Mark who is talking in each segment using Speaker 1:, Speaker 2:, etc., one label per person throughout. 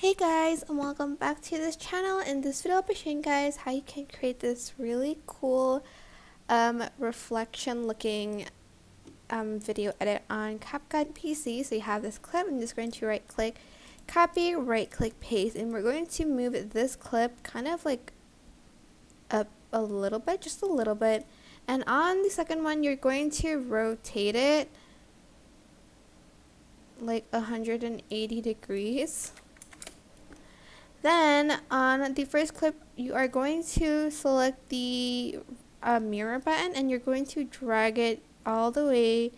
Speaker 1: Hey guys, and welcome back to this channel. In this video I'll be showing you guys how you can create this really cool reflection looking video edit on CapCut PC. So you have this clip. I'm just going to right click, copy, right click, paste, and we're going to move this clip kind of like up a little bit, just a little bit. And on the second one you're going to rotate it like 180 degrees. Then on the first clip, you are going to select the mirror button and you're going to drag it all the way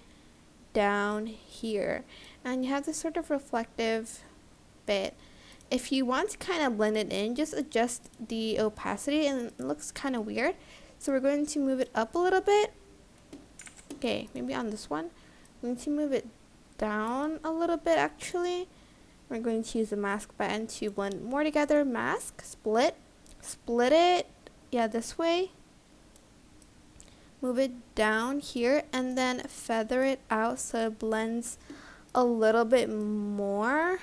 Speaker 1: down here. And you have this sort of reflective bit. If you want to kind of blend it in, just adjust the opacity and it looks kind of weird. So we're going to move it up a little bit. Okay, maybe on this one. I'm going to move it down a little bit actually. We're going to use the mask button to blend more together. Mask, split it, yeah, this way. Move it down here and then feather it out so it blends a little bit more.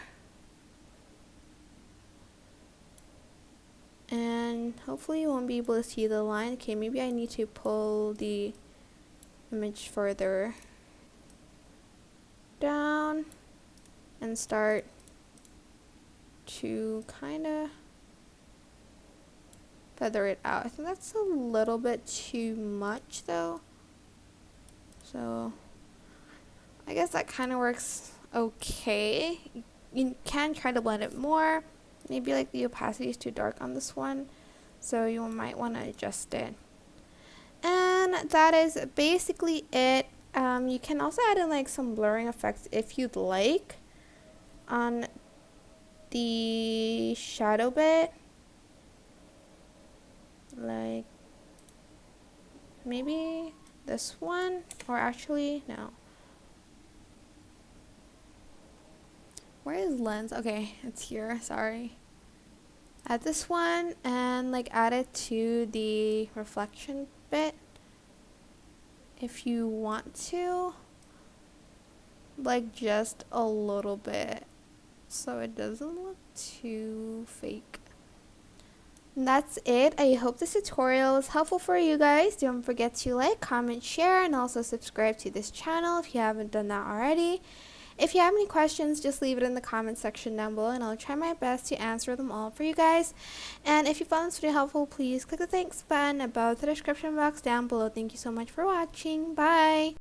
Speaker 1: And hopefully you won't be able to see the line. Okay, maybe I need to pull the image further down and start to kind of feather it out. I think that's a little bit too much though, so I guess that kind of works okay. You can try to blend it more. Maybe like the opacity is too dark on this one, so you might want to adjust it. And that is basically it. You can also add in like some blurring effects if you'd like on the shadow bit, like maybe this one, or actually no, where is lens? Okay, it's here, sorry. Add this one and like add it to the reflection bit if you want to, like just a little bit, so it doesn't look too fake. And that's it. I hope this tutorial was helpful for you guys. Don't forget to like, comment, share, and also subscribe to this channel if you haven't done that already. If you have any questions, just leave it in the comment section down below and I'll try my best to answer them all for you guys. And if you found this video helpful, please click the thanks button above the description box down below. Thank you so much for watching. Bye!